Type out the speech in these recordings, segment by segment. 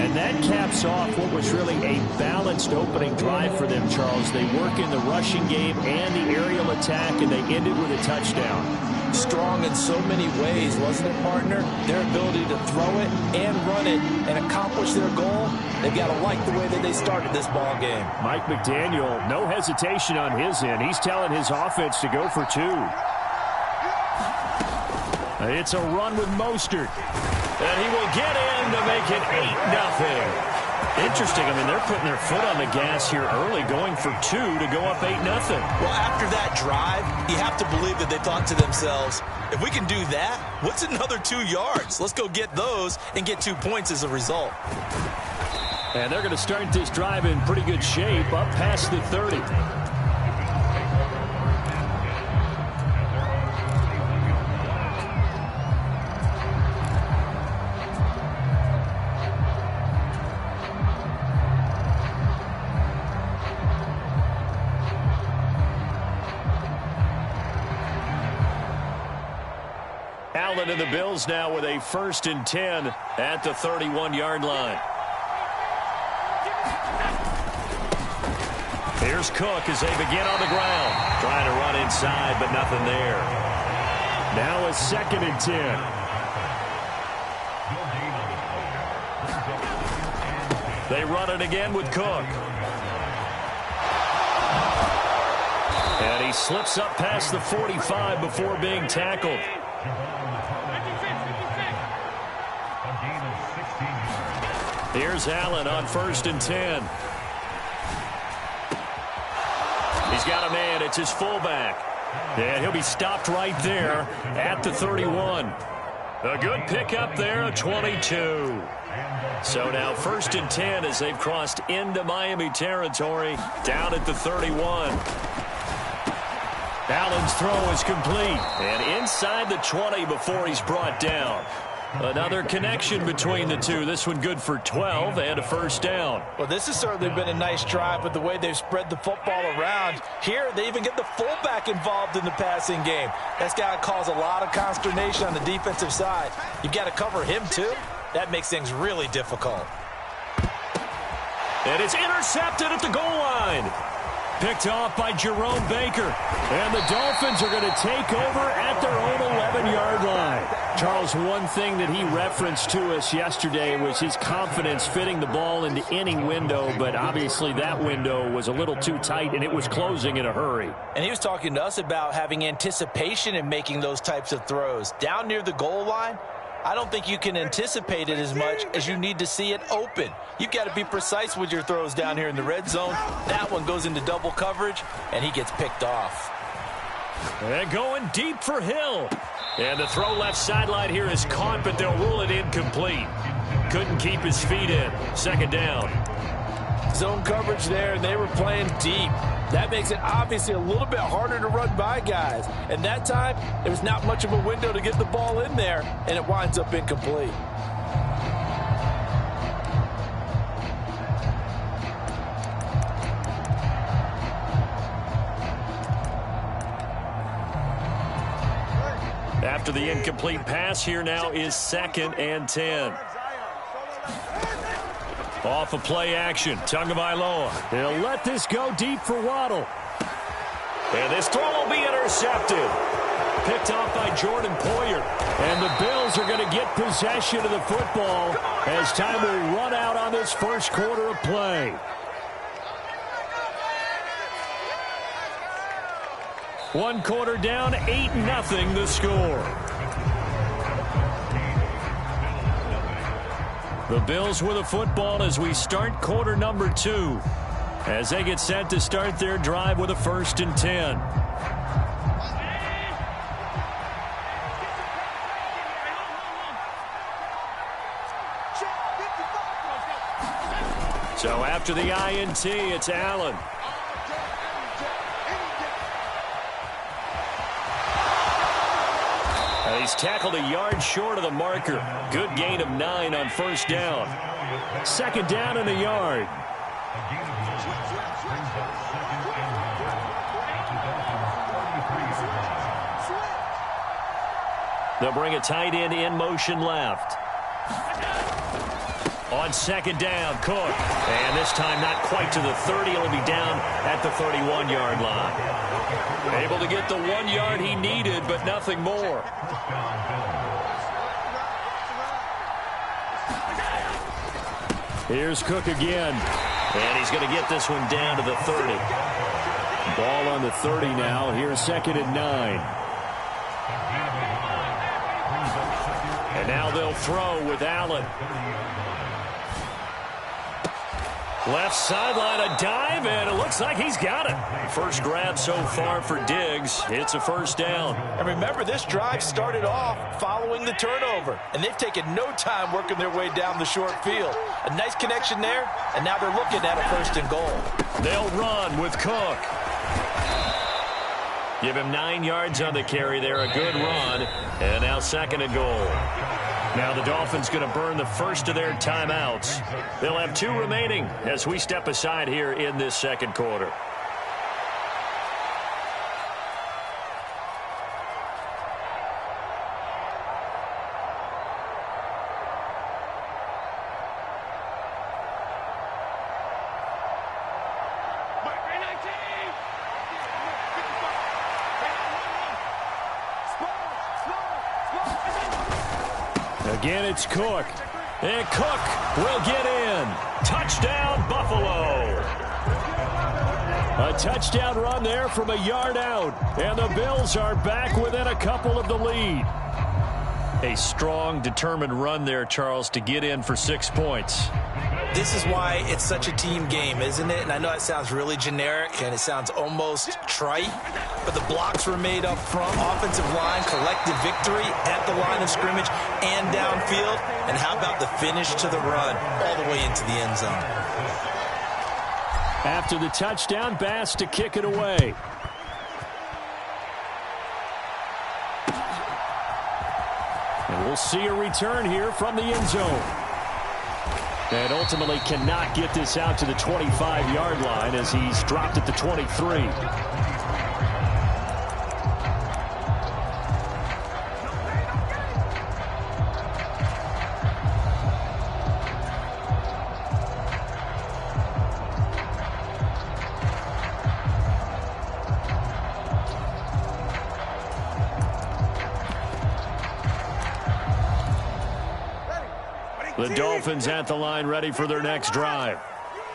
And that caps off what was really a balanced opening drive for them, Charles. They work in the rushing game and the aerial attack, and they ended with a touchdown. Strong in so many ways, wasn't it, partner? Their ability to throw it and run it and accomplish their goal, they've got to like the way that they started this ball game. Mike McDaniel, no hesitation on his end. He's telling his offense to go for 2. It's a run with Mostert. And he will get in to make it 8-0. Interesting. I mean, they're putting their foot on the gas here early, going for 2 to go up 8-0. Well, after that drive, you have to believe that they thought to themselves, if we can do that, what's another 2 yards? Let's go get those and get 2 points as a result. And they're going to start this drive in pretty good shape, up past the 30. Allen and the Bills now with a 1st and 10 at the 31-yard line. Here's Cook as they begin on the ground. Trying to run inside, but nothing there. Now a 2nd and 10. They run it again with Cook. And he slips up past the 45 before being tackled. Here's Allen on 1st and 10. He's got a man. It's his fullback. And he'll be stopped right there at the 31. A good pickup there, a 22. So now 1st and 10 as they've crossed into Miami territory down at the 31. Allen's throw is complete. And inside the 20 before he's brought down. Another connection between the two. This one good for 12 and a 1st down. Well, this has certainly been a nice drive, but the way they've spread the football around, here they even get the fullback involved in the passing game. That's got to cause a lot of consternation on the defensive side. You've got to cover him, too. That makes things really difficult. And it's intercepted at the goal line. Picked off by Jerome Baker. And the Dolphins are going to take over at their own 11-yard line. Charles, one thing that he referenced to us yesterday was his confidence fitting the ball into any window, but obviously that window was a little too tight, and it was closing in a hurry. And he was talking to us about having anticipation in making those types of throws. Down near the goal line, I don't think you can anticipate it as much as you need to see it open. You've got to be precise with your throws down here in the red zone. That one goes into double coverage, and he gets picked off. And going deep for Hill. And the throw left sideline here is caught, but they'll rule it incomplete. Couldn't keep his feet in. 2nd down. Zone coverage there, and they were playing deep. That makes it obviously a little bit harder to run by guys. And that time, there was not much of a window to get the ball in there, and it winds up incomplete. After the incomplete pass, here now is 2nd and 10. Off of play action, Tagovailoa. They'll let this go deep for Waddle. And this throw will be intercepted. Picked off by Jordan Poyer. And the Bills are going to get possession of the football as time will run out on this 1st quarter of play. One quarter down, 8-0 the score. The Bills with the football as we start quarter number 2. As they get set to start their drive with a 1st and 10. So after the INT, it's Allen. He's tackled a yard short of the marker. Good gain of 9 on 1st down. 2nd down and a yard. They'll bring a tight end in motion left. On second down, Cook. And this time not quite to the 30. He'll be down at the 31-yard line. Able to get the 1 yard he needed, but nothing more. Here's Cook again. And he's going to get this one down to the 30. Ball on the 30 now. Here's 2nd and 9. And now they'll throw with Allen. Left sideline, a dive, and it looks like he's got it. First grab so far for Diggs. It's a first down. And remember, this drive started off following the turnover, and they've taken no time working their way down the short field. A nice connection there, and now they're looking at a 1st and goal. They'll run with Cook. Give him 9 yards on the carry there, a good run, and now 2nd and goal. Now the Dolphins going to burn the first of their timeouts. They'll have 2 remaining as we step aside here in this 2nd quarter. Again, it's Cook. And Cook will get in. Touchdown, Buffalo. A touchdown run there from a yard out. And the Bills are back within a couple of the lead. A strong, determined run there, Charles, to get in for 6 points. This is why it's such a team game, isn't it? And I know it sounds really generic and it sounds almost trite, but the blocks were made up front, offensive line, collective victory at the line of scrimmage and downfield. And how about the finish to the run all the way into the end zone? After the touchdown, Bass to kick it away. And we'll see a return here from the end zone. And ultimately cannot get this out to the 25-yard line as he's dropped at the 23. The Dolphins at the line ready for their next drive.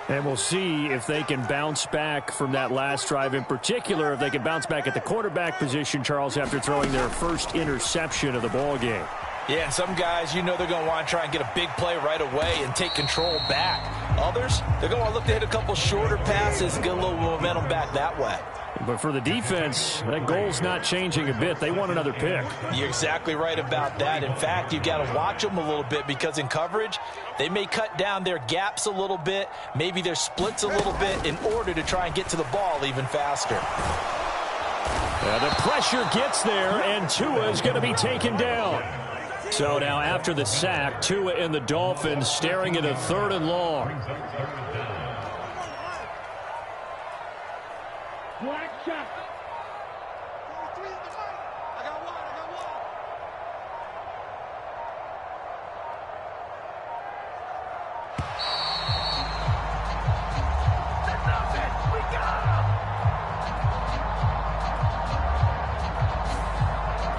And we'll see if they can bounce back from that last drive. In particular, if they can bounce back at the quarterback position, Charles, after throwing their first interception of the ball game. Yeah, and some guys, you know they're going to want to try and get a big play right away and take control back. Others, they're going to look to hit a couple shorter passes and get a little momentum back that way. But for the defense, that goal's not changing a bit. They want another pick. You're exactly right about that. In fact, you've got to watch them a little bit because in coverage, they may cut down their gaps a little bit, maybe their splits a little bit in order to try and get to the ball even faster. The pressure gets there, and Tua is going to be taken down. So now after the sack, Tua and the Dolphins staring at a 3rd and long. Black shot.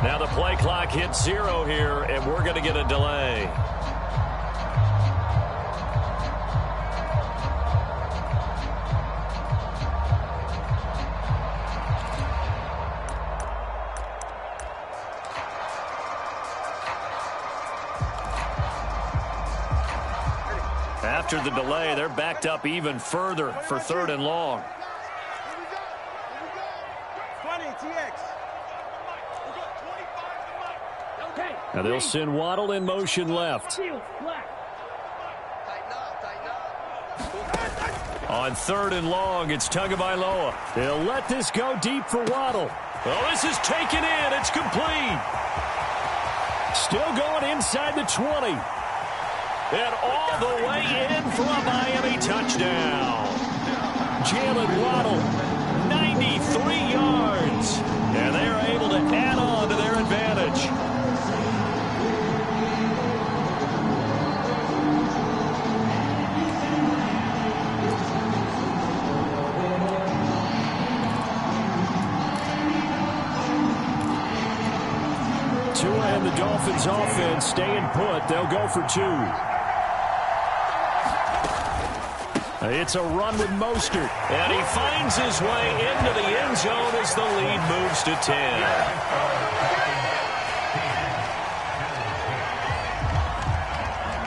Now the play clock hits 0 here, and we're going to get a delay. After the delay, they're backed up even further for 3rd and long. Now they'll send Waddle in motion left. On 3rd and long, it's Tagovailoa. They'll let this go deep for Waddle. Oh, this is taken in. It's complete. Still going inside the 20. And all the way in for a Miami touchdown. Jalen Waddle, 93 yards. And they are able to add on to their advantage. Tua and the Dolphins offense staying put. They'll go for 2. It's a run with Mostert. And he finds his way into the end zone as the lead moves to 10.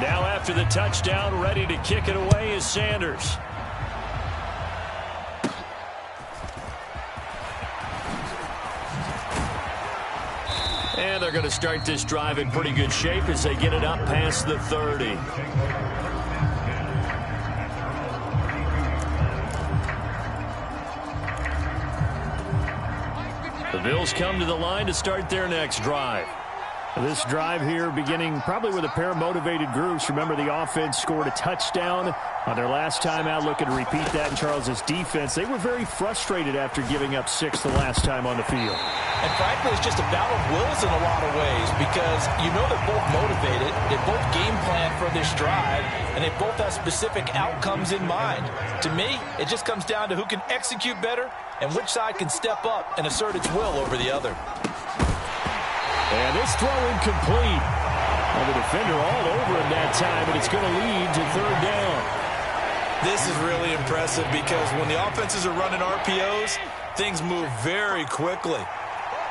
Now after the touchdown, ready to kick it away is Sanders. And they're going to start this drive in pretty good shape as they get it up past the 30. The Bills come to the line to start their next drive. This drive here beginning probably with a pair of motivated groups. Remember, the offense scored a touchdown on their last time out, looking to repeat that in Charles' defense. They were very frustrated after giving up 6 the last time on the field. And frankly, it's just a battle of wills in a lot of ways because you know they're both motivated, they both game plan for this drive, and they both have specific outcomes in mind. To me, it just comes down to who can execute better and which side can step up and assert its will over the other. And this throw incomplete. And the defender all over him that time, and it's going to lead to 3rd down. This is really impressive because when the offenses are running RPOs, things move very quickly.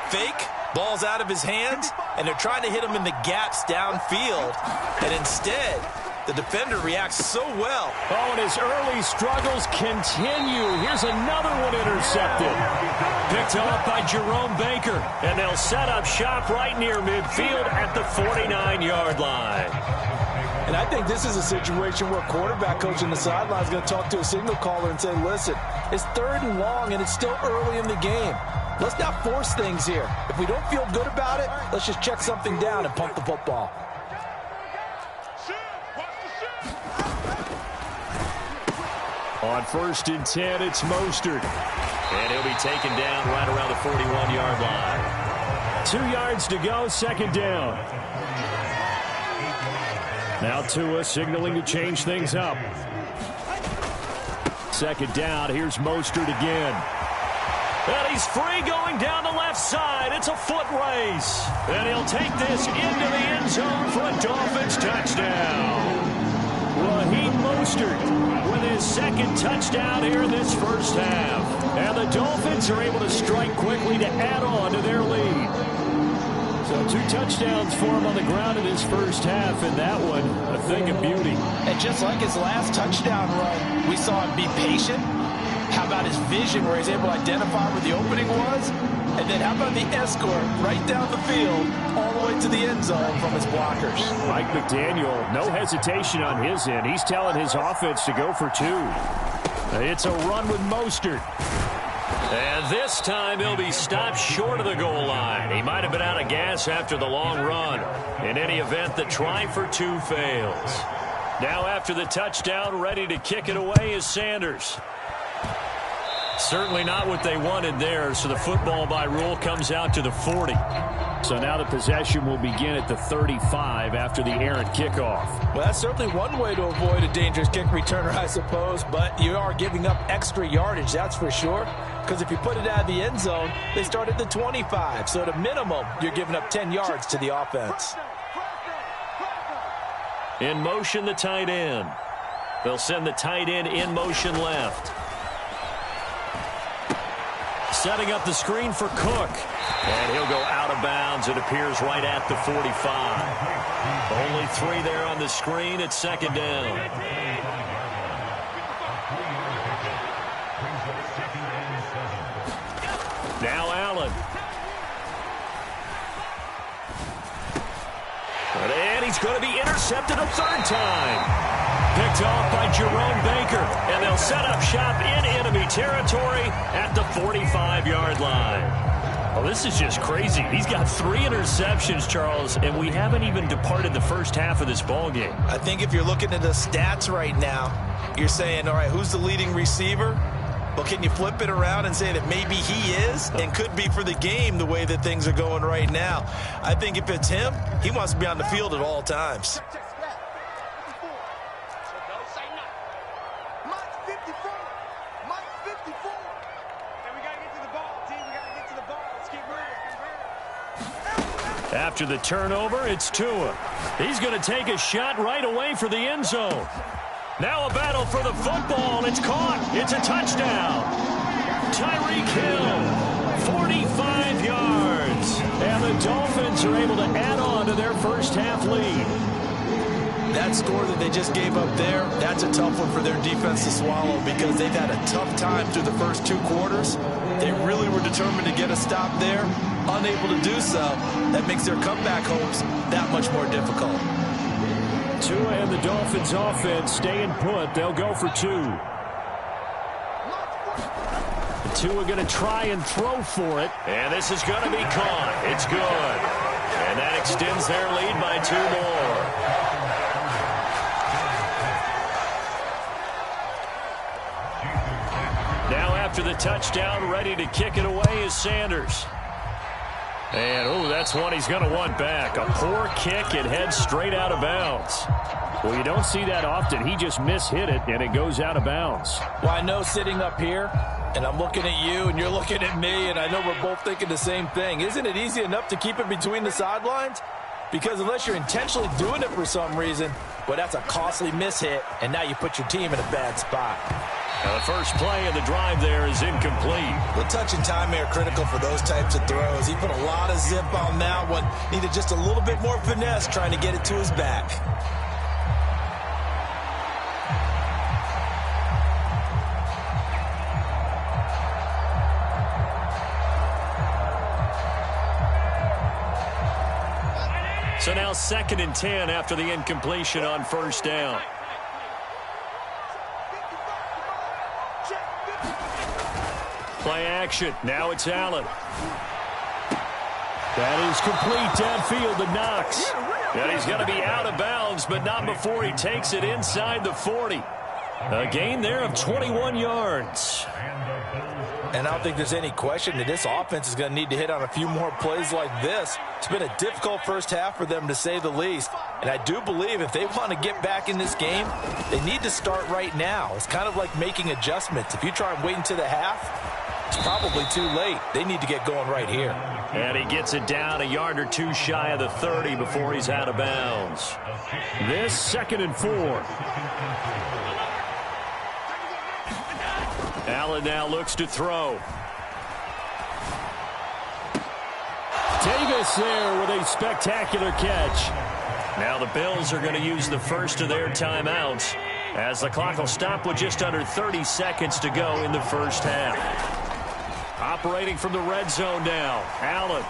Fake, ball's out of his hands, and they're trying to hit him in the gaps downfield. And instead, the defender reacts so well. Oh, and his early struggles continue. Here's another one intercepted. Picked off by Jerome Baker. And they'll set up shop right near midfield at the 49-yard line. And I think this is a situation where quarterback coach on the sideline is going to talk to a signal caller and say, listen, it's 3rd and long and it's still early in the game. Let's not force things here. If we don't feel good about it, let's just check something down and pump the football. On 1st and 10, it's Mostert. And he'll be taken down right around the 41-yard line. 2 yards to go, 2nd down. Now Tua signaling to change things up. 2nd down, here's Mostert again. And he's free going down the left side. It's a foot race. And he'll take this into the end zone for a Dolphins touchdown. Raheem Mostert with his 2nd touchdown here in this first half. And the Dolphins are able to strike quickly to add on to their lead. So 2 touchdowns for him on the ground in his first half, and that one a thing of beauty. And just like his last touchdown run, we saw him be patient. How about his vision where he's able to identify where the opening was? And then how about the escort right down the field all the way to the end zone from his blockers? Mike McDaniel, no hesitation on his end. He's telling his offense to go for 2. It's a run with Mostert. And this time he'll be stopped short of the goal line. He might have been out of gas after the long run. In any event, the try for 2 fails. Now after the touchdown, ready to kick it away is Sanders. Certainly not what they wanted there, so the football by rule comes out to the 40. So now the possession will begin at the 35 after the errant kickoff. Well, that's certainly one way to avoid a dangerous kick returner, I suppose, but you are giving up extra yardage, that's for sure, because if you put it out of the end zone, they start at the 25, so at a minimum, you're giving up 10 yards to the offense. In motion, the tight end. They'll send the tight end in motion left. Setting up the screen for Cook. And he'll go out of bounds. It appears right at the 45. Only 3 there on the screen. It's 2nd down. Now Allen. And he's going to be intercepted a 3rd time. Picked off by Jerome Baker, and they'll set up shop in enemy territory at the 45-yard line. Well, this is just crazy. He's got 3 interceptions, Charles, and we haven't even departed the first half of this ballgame. I think if you're looking at the stats right now, you're saying, all right, who's the leading receiver? Well, can you flip it around and say that maybe he is and could be for the game the way that things are going right now? I think if it's him, he wants to be on the field at all times. After the turnover, it's Tua. He's going to take a shot right away for the end zone. Now a battle for the football. It's caught. It's a touchdown. Tyreek Hill, 45 yards. And the Dolphins are able to add on to their first half lead. That score that they just gave up there, that's a tough one for their defense to swallow because they've had a tough time through the first 2 quarters. They really were determined to get a stop there, unable to do so. That makes their comeback hopes that much more difficult. Tua and the Dolphins offense staying put. They'll go for 2. Tua going to try and throw for it. And this is going to be caught. It's good. And that extends their lead by 2 more. Now after the touchdown, ready to kick it away is Sanders. And, oh, that's one he's going to want back. A poor kick. It heads straight out of bounds. Well, you don't see that often. He just mishit it, and it goes out of bounds. Well, I know sitting up here, and I'm looking at you, and you're looking at me, and I know we're both thinking the same thing. Isn't it easy enough to keep it between the sidelines? Because unless you're intentionally doing it for some reason, well, that's a costly mishit, and now you put your team in a bad spot. Now the first play of the drive there is incomplete. The touch and time are critical for those types of throws. He put a lot of zip on that one. Needed just a little bit more finesse trying to get it to his back. So now 2nd and 10 after the incompletion on first down. Play action. Now it's Allen. That is complete downfield to Knox. And he's going to be out of bounds, but not before he takes it inside the 40. A gain there of 21 yards. And I don't think there's any question that this offense is going to need to hit on a few more plays like this. It's been a difficult first half for them, to say the least. And I do believe if they want to get back in this game, they need to start right now. It's kind of like making adjustments. If you try and wait until the half, it's probably too late. They need to get going right here. And he gets it down a yard or 2 shy of the 30 before he's out of bounds. This 2nd and 4. Allen now looks to throw. Davis there with a spectacular catch. Now the Bills are going to use the first of their timeouts as the clock will stop with just under 30 seconds to go in the first half. Operating from the red zone now, Allen.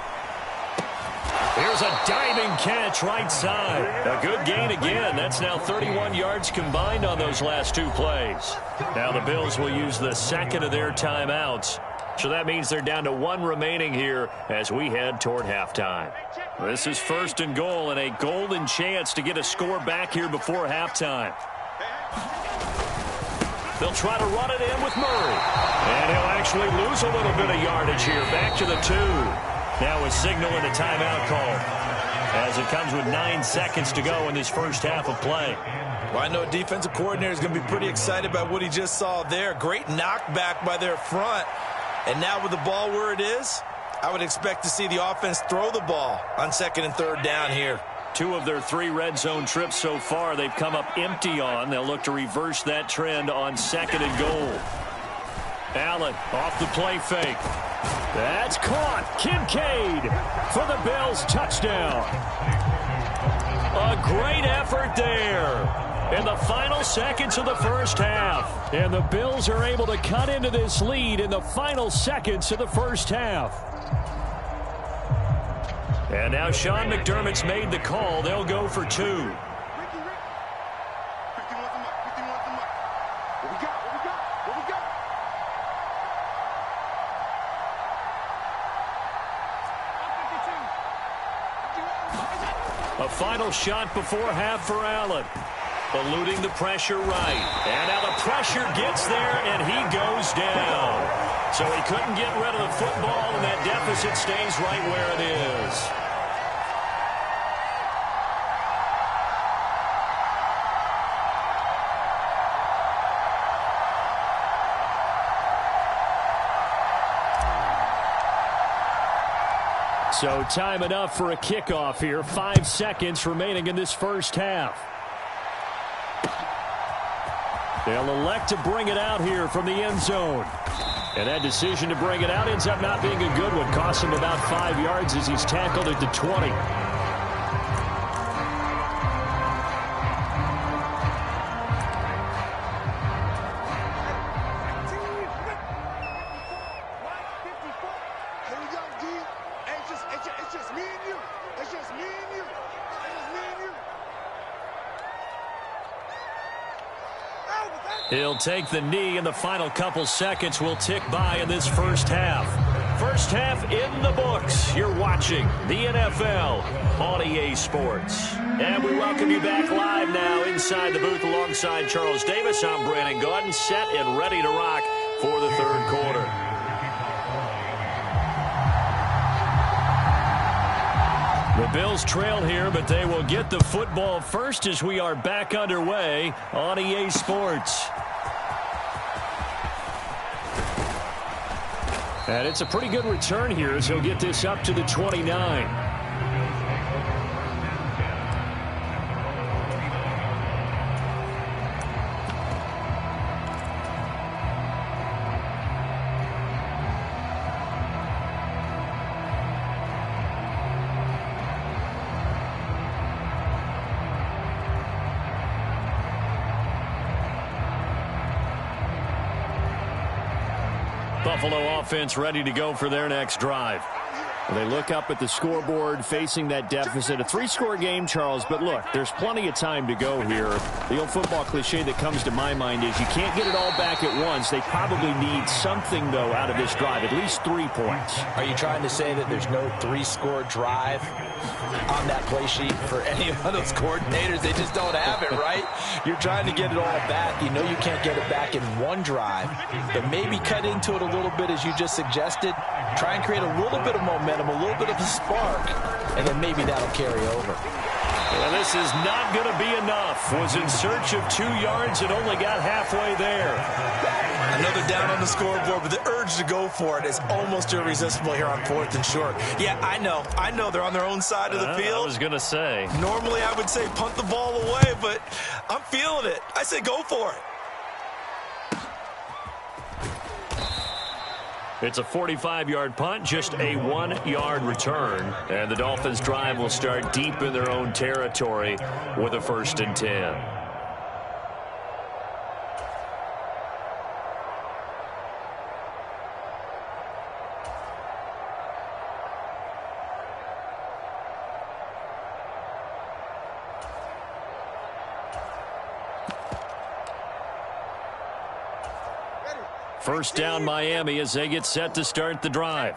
Here's a diving catch right side. A good gain again. That's now 31 yards combined on those last 2 plays. Now the Bills will use the 2nd of their timeouts. So that means they're down to 1 remaining here as we head toward halftime. This is 1st and goal and a golden chance to get a score back here before halftime. They'll try to run it in with Murray. And he'll actually lose a little bit of yardage here. Back to the 2. Now a signal and a timeout call as it comes with 9 seconds to go in this first half of play. Well, I know defensive coordinator is going to be pretty excited about what he just saw there. Great knockback by their front. And now with the ball where it is, I would expect to see the offense throw the ball on 2nd and 3rd down here. 2 of their 3 red zone trips so far they've come up empty on. They'll look to reverse that trend on 2nd and goal. Allen off the play fake. That's caught. Kincaid for the Bills touchdown. A great effort there in the final seconds of the first half. And the Bills are able to cut into this lead in the final seconds of the first half. And now Sean McDermott's made the call. They'll go for 2. A final shot before half for Allen. Eluding the pressure right. And now the pressure gets there, and he goes down. So he couldn't get rid of the football, and that deficit stays right where it is. So time enough for a kickoff here. 5 seconds remaining in this first half. They'll elect to bring it out here from the end zone. And that decision to bring it out ends up not being a good one. Costs him about 5 yards as he's tackled at the 20. He'll take the knee, and the final couple seconds will tick by in this first half. First half in the books. You're watching the NFL on EA Sports. And we welcome you back live now inside the booth alongside Charles Davis. I'm Brandon Gaudin, set and ready to rock for the third quarter. The Bills trail here, but they will get the football first as we are back underway on EA Sports. And it's a pretty good return here as he'll get this up to the 29. Buffalo offense ready to go for their next drive. They look up at the scoreboard facing that deficit. A 3-score game, Charles, but look, there's plenty of time to go here. The old football cliche that comes to my mind is you can't get it all back at once. They probably need something, though, out of this drive, at least 3 points. Are you trying to say that there's no 3-score drive on that play sheet for any of those coordinators? They just don't have it, right? You're trying to get it all back. You know you can't get it back in one drive, but maybe cut into it a little bit as you just suggested. Try and create a little bit of momentum, a little bit of a spark, and then maybe that'll carry over. Well, this is not going to be enough. Was in search of 2 yards and only got halfway there. Another down on the scoreboard, but the urge to go for it is almost irresistible here on 4th and short. Yeah, I know they're on their own side of the field. I was going to say. Normally I would say punt the ball away, but I'm feeling it. I say go for it. It's a 45-yard punt, just a 1-yard return. And the Dolphins' drive will start deep in their own territory with a 1st and 10. First down, Miami, as they get set to start the drive.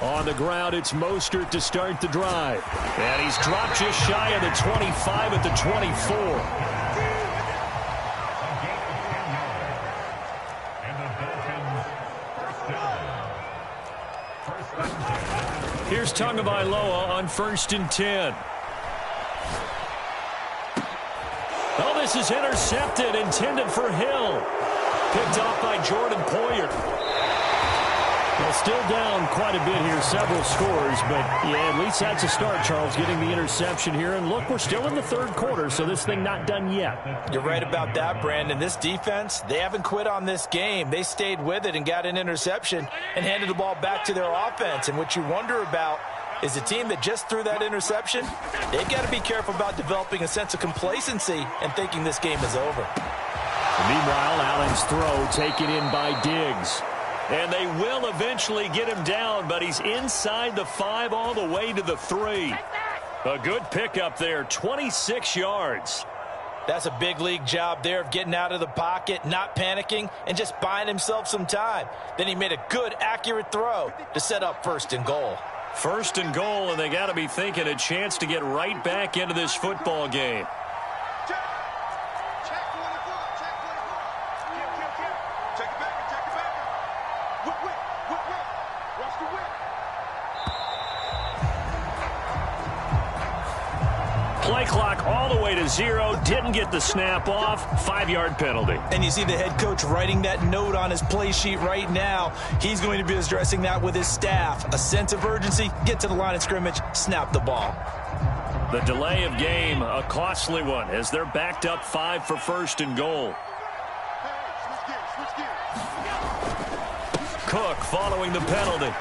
On the ground, it's Mostert to start the drive. And he's dropped just shy of the 25 at the 24. Here's Tagovailoa on 1st and 10. Oh, this is intercepted, intended for Hill. Picked off by Jordan Poyer. Well, still down quite a bit here, several scores, but yeah, at least that's a start, Charles, getting the interception here. And look, we're still in the third quarter, so this thing not done yet. You're right about that, Brandon. This defense, they haven't quit on this game. They stayed with it and got an interception and handed the ball back to their offense. And what you wonder about is the team that just threw that interception, they've got to be careful about developing a sense of complacency and thinking this game is over. Meanwhile, Allen's throw taken in by Diggs. And they will eventually get him down, but he's inside the 5 all the way to the 3. A good pickup there, 26 yards. That's a big league job there of getting out of the pocket, not panicking, and just buying himself some time. Then he made a good, accurate throw to set up 1st and goal. 1st and goal, and they got to be thinking a chance to get right back into this football game. Play clock all the way to 0. Didn't get the snap off. 5-yard penalty. And you see the head coach writing that note on his play sheet right now. He's going to be addressing that with his staff. A sense of urgency, get to the line of scrimmage, snap the ball. The delay of game, a costly one, as they're backed up 5 for 1st and goal. Cook following the penalty.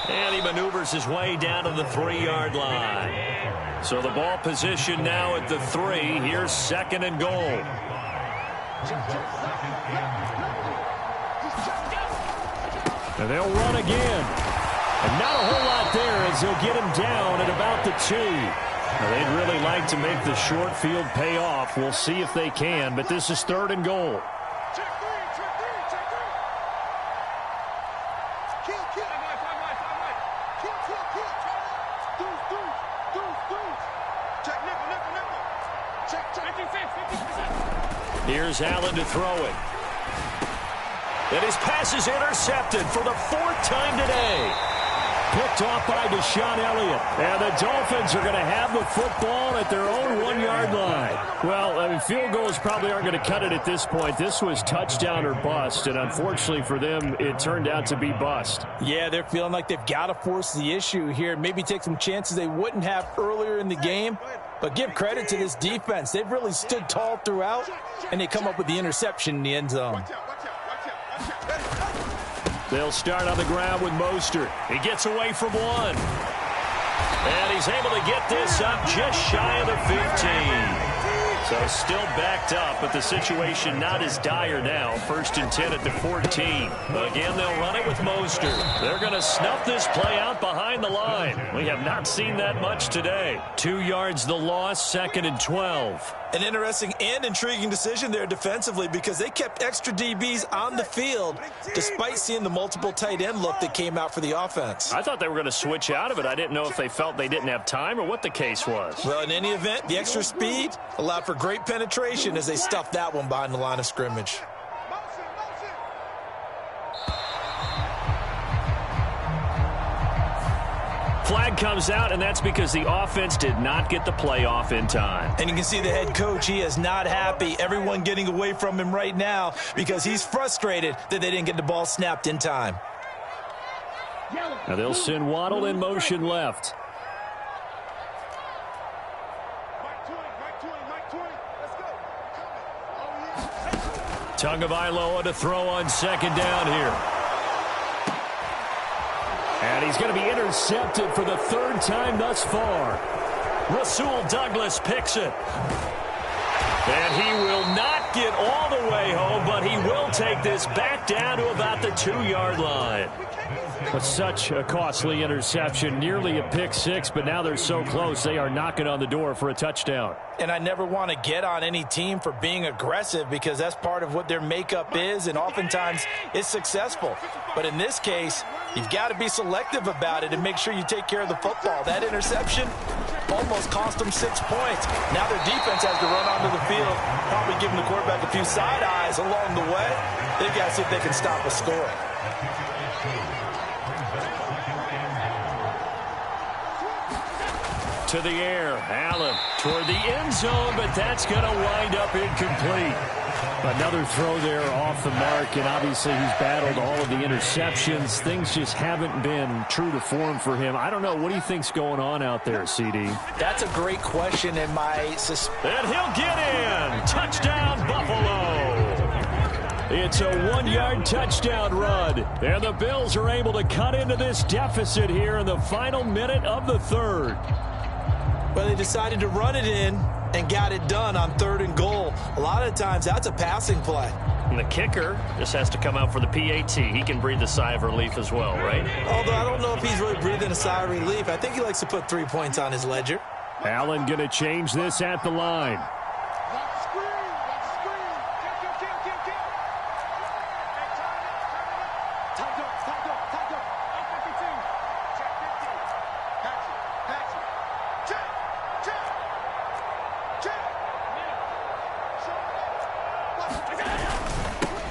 And he maneuvers his way down to the 3-yard line. So the ball position now at the 3. Here's 2nd and goal. And they'll run again. And not a whole lot there as they'll get him down at about the 2. Now, they'd really like to make the short field pay off. We'll see if they can, but this is 3rd and goal. Here's Allen to throw it. And his pass is intercepted for the 4th time today. Picked off by Deshaun Elliott. And the Dolphins are going to have the football at their own 1-yard line. Well, I mean, field goals probably aren't going to cut it at this point. This was touchdown or bust, and unfortunately for them, it turned out to be bust. Yeah, they're feeling like they've got to force the issue here. Maybe take some chances they wouldn't have earlier in the game. But give credit to this defense. They've really stood tall throughout, and they come up with the interception in the end zone. They'll start on the ground with Mostert. He gets away from 1. And he's able to get this up just shy of the 15. So still backed up, but the situation not as dire now. 1st and 10 at the 14. Again, they'll run it with Mostert. They're going to snuff this play out behind the line. We have not seen that much today. 2 yards the loss, 2nd and 12. An interesting and intriguing decision there defensively because they kept extra DBs on the field despite seeing the multiple tight end look that came out for the offense. I thought they were going to switch out of it. I didn't know if they felt they didn't have time or what the case was. Well, in any event, the extra speed allowed for great penetration as they stuffed that one behind the line of scrimmage. Flag comes out, and that's because the offense did not get the play off in time. And you can see the head coach, he is not happy. Everyone getting away from him right now because he's frustrated that they didn't get the ball snapped in time. Now they'll send Waddle in motion left. Tagovailoa to throw on 2nd down here. And he's going to be intercepted for the 3rd time thus far. Rasul Douglas picks it. And he will not get all the way home, but he will take this back down to about the 2-yard line. But such a costly interception, nearly a pick 6, but now they're so close they are knocking on the door for a touchdown. And I never want to get on any team for being aggressive because that's part of what their makeup is, and oftentimes it's successful. But in this case, you've got to be selective about it and make sure you take care of the football. That interception almost cost them 6 points. Now their defense has to run onto the field, probably giving the quarterback a few side eyes along the way. They've got to see if they can stop a score. To the air, Allen toward the end zone, but that's going to wind up incomplete. Another throw there off the mark, and obviously he's battled all of the interceptions. Things just haven't been true to form for him. I don't know. What do you think's going on out there, CD? That's a great question, and and he'll get in. Touchdown, Buffalo. It's a 1-yard touchdown run, and the Bills are able to cut into this deficit here in the final minute of the 3rd. Well, they decided to run it in and got it done on 3rd and goal. A lot of times, that's a passing play. And the kicker just has to come out for the PAT. He can breathe a sigh of relief as well, right? Although I don't know if he's really breathing a sigh of relief. I think he likes to put 3 points on his ledger. Allen going to change this at the line.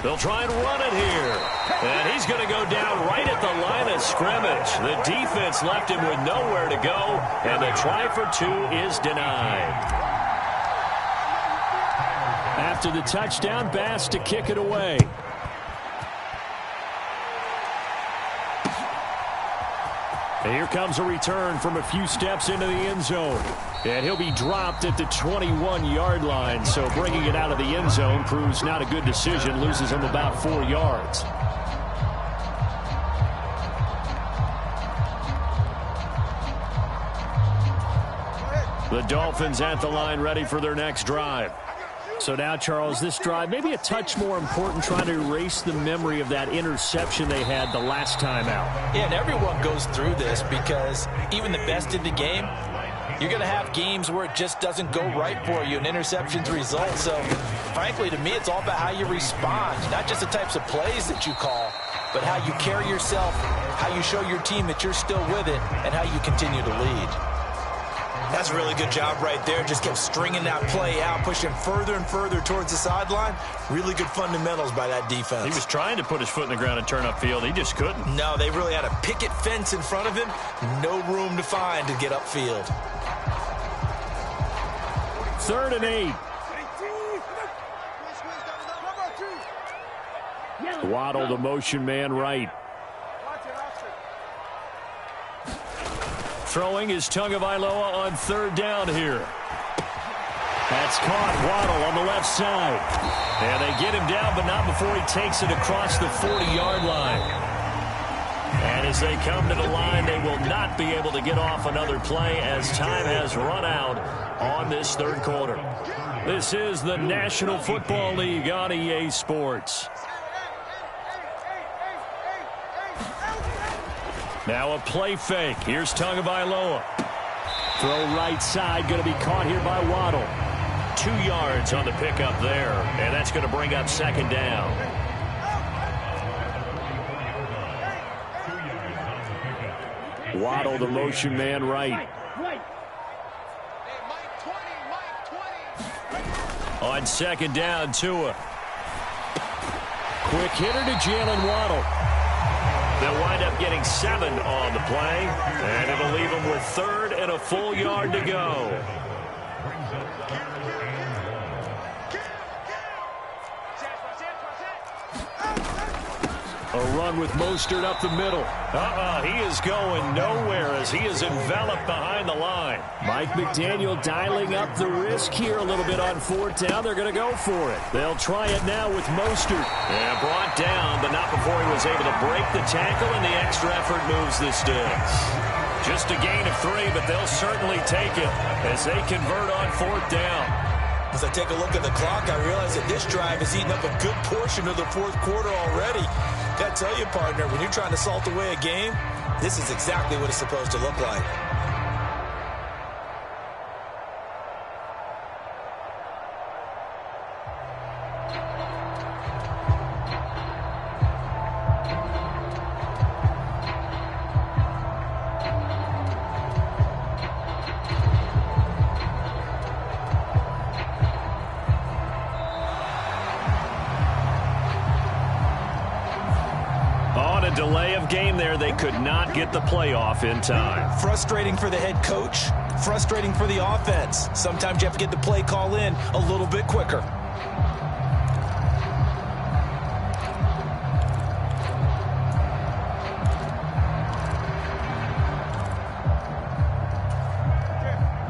They'll try and run it here. And he's going to go down right at the line of scrimmage. The defense left him with nowhere to go, and the try for 2 is denied. After the touchdown, Bass to kick it away. Here comes a return from a few steps into the end zone. And he'll be dropped at the 21-yard line. So bringing it out of the end zone proves not a good decision. Loses him about 4 yards. The Dolphins at the line ready for their next drive. So now, Charles, this drive maybe a touch more important, trying to erase the memory of that interception they had the last time out. Yeah, and everyone goes through this because even the best in the game, you're going to have games where it just doesn't go right for you, and interceptions result. So, frankly, to me, it's all about how you respond, not just the types of plays that you call, but how you carry yourself, how you show your team that you're still with it, and how you continue to lead. That's a really good job right there. Just kept stringing that play out, pushing further and further towards the sideline. Really good fundamentals by that defense. He was trying to put his foot in the ground and turn upfield. He just couldn't. No, they really had a picket fence in front of him. No room to find to get upfield. 3rd and 8. Waddle, the motion man right. Throwing is Tagovailoa on 3rd down here. That's caught. Waddle on the left side. And they get him down, but not before he takes it across the 40-yard line. And as they come to the line, they will not be able to get off another play as time has run out on this 3rd quarter. This is the National Football League on EA Sports. Now a play fake. Here's Tagovailoa. Throw right side. Going to be caught here by Waddle. 2 yards on the pickup there. And that's going to bring up 2nd down. Waddle, the motion man right. On 2nd down, Tua. Quick hitter to Jalen Waddle. They'll wind up getting 7 on the play, and it'll leave them with 3rd and a full yard to go. A run with Mostert up the middle. He is going nowhere as he is enveloped behind the line. Mike McDaniel dialing up the risk here a little bit on 4th down. They're going to go for it. They'll try it now with Mostert. Yeah, brought down, but not before he was able to break the tackle, and the extra effort moves the sticks. Just a gain of 3, but they'll certainly take it as they convert on 4th down. As I take a look at the clock, I realize that this drive has eaten up a good portion of the 4th quarter already. Got to tell you, partner, when you're trying to salt away a game, this is exactly what it's supposed to look like. Delay of game there. They could not get the playoff in time. Frustrating for the head coach. Frustrating for the offense. Sometimes you have to get the play call in a little bit quicker.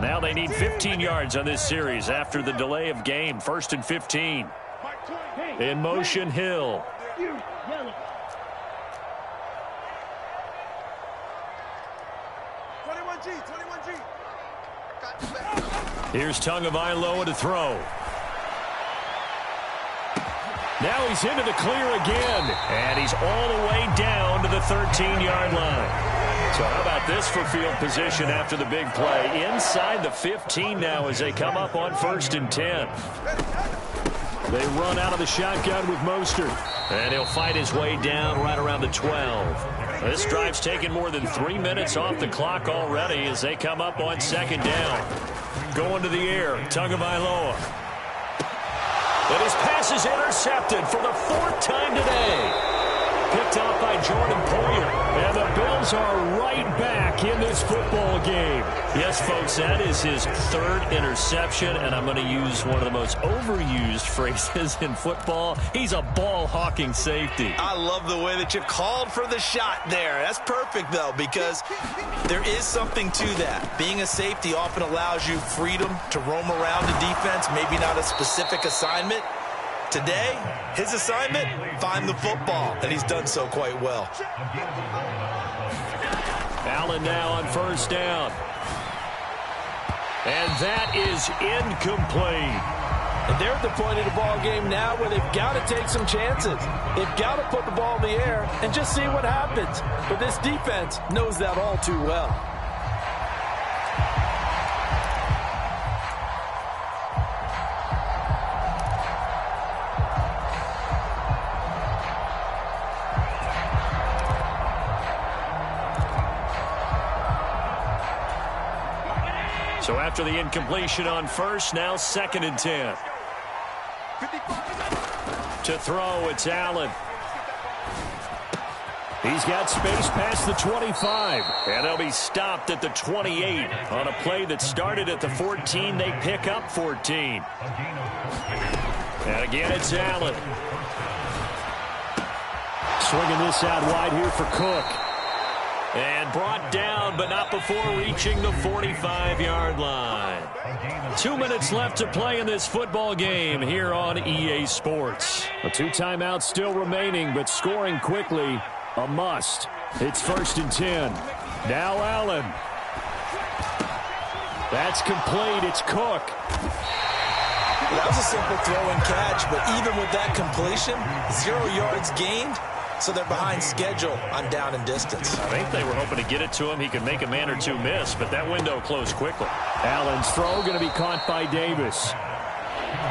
Now they need 15 yards on this series after the delay of game. 1st and 15. In motion, Hill. Here's Tagovailoa to throw. Now he's into the clear again. And he's all the way down to the 13-yard line. So how about this for field position after the big play? Inside the 15 now as they come up on 1st and 10. They run out of the shotgun with Mostert. And he'll fight his way down right around the 12. This drive's taken more than 3 minutes off the clock already as they come up on 2nd down. Going to the air, Tagovailoa. And his pass is intercepted for the 4th time today. Picked off by Jordan Poyer. And the Bills are right back in this football game. Yes, folks, that is his 3rd interception, and I'm going to use one of the most overused phrases in football. He's a ball-hawking safety. I love the way that you called for the shot there. That's perfect, though, because there is something to that. Being a safety often allows you freedom to roam around the defense, maybe not a specific assignment. Today, his assignment, find the football, and he's done so quite well. Allen now on 1st down. And that is incomplete. And they're at the point of the ball game now where they've got to take some chances. They've got to put the ball in the air and just see what happens. But this defense knows that all too well. So after the incompletion on 1st, now 2nd and 10. To throw, it's Allen. He's got space past the 25. And they'll be stopped at the 28. On a play that started at the 14, they pick up 14. And again, it's Allen. Swinging this out wide here for Cook. And brought down, but not before reaching the 45-yard line. 2 minutes left to play in this football game here on EA Sports. 2 timeouts still remaining, but scoring quickly, a must. It's 1st and 10. Now Allen. That's complete. It's Cook. That was a simple throw and catch, but even with that completion, 0 yards gained. So they're behind schedule on down and distance. I think they were hoping to get it to him. He could make a man or two miss, but that window closed quickly. Allen's throw going to be caught by Davis.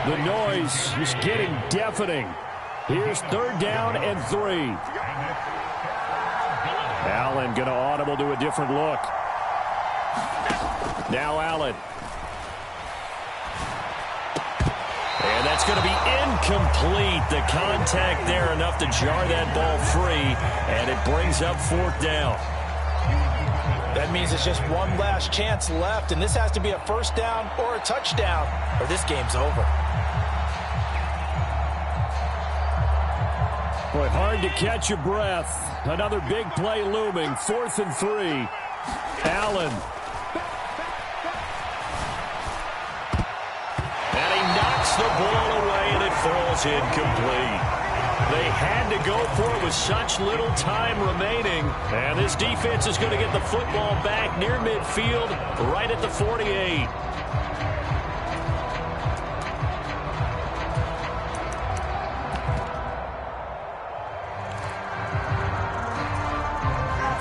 The noise is getting deafening. Here's 3rd down and 3. Allen going to audible to a different look. Now Allen. And that's going to be incomplete. The contact there enough to jar that ball free, and it brings up 4th down. That means it's just one last chance left, and this has to be a 1st down or a touchdown, or this game's over. Boy, hard to catch your breath. Another big play looming. 4th and 3. Allen. The ball away, and it falls incomplete. They had to go for it with such little time remaining. And this defense is going to get the football back near midfield, right at the 48.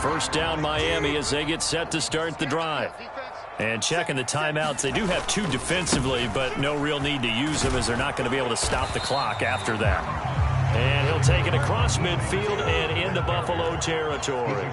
First down Miami as they get set to start the drive. And checking the timeouts, they do have 2 defensively, but no real need to use them as they're not going to be able to stop the clock after that. And he'll take it across midfield and into Buffalo territory.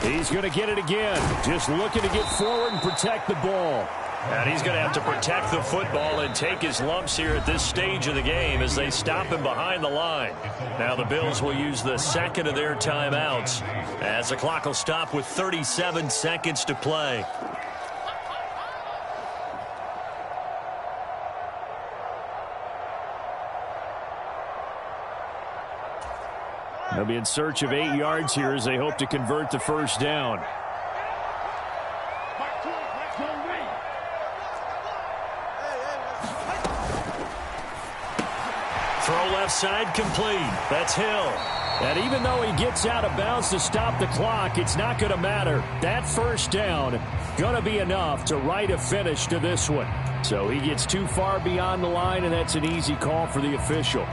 He's going to get it again, just looking to get forward and protect the ball. And he's going to have to protect the football and take his lumps here at this stage of the game as they stop him behind the line. Now the Bills will use the 2nd of their timeouts as the clock will stop with 37 seconds to play. They'll be in search of 8 yards here as they hope to convert the 1st down. Throw left side complete. That's Hill. And even though he gets out of bounds to stop the clock, it's not going to matter. That 1st down going to be enough to write a finish to this one. So he gets too far beyond the line, and that's an easy call for the official.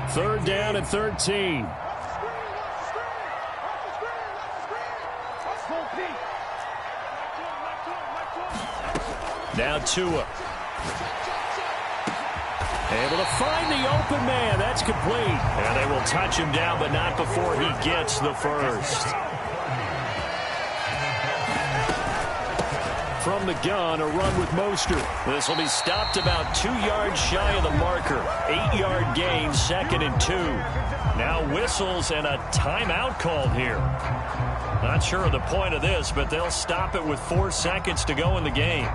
3rd down and 13. Now Tua. Able to find the open man. That's complete. And they will touch him down, but not before he gets the 1st. From the gun, a run with Mostert. This will be stopped about 2 yards shy of the marker. 8-yard gain, 2nd and 2. Now whistles and a timeout called here. Not sure of the point of this, but they'll stop it with 4 seconds to go in the game.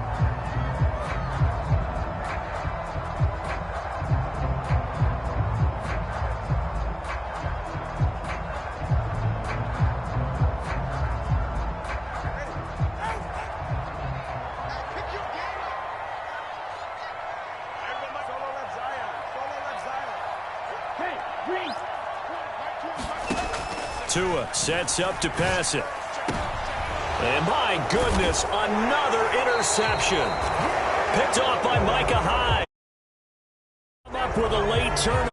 Tua sets up to pass it. And my goodness, another interception. Picked off by Micah Hyde. Up with a late turn.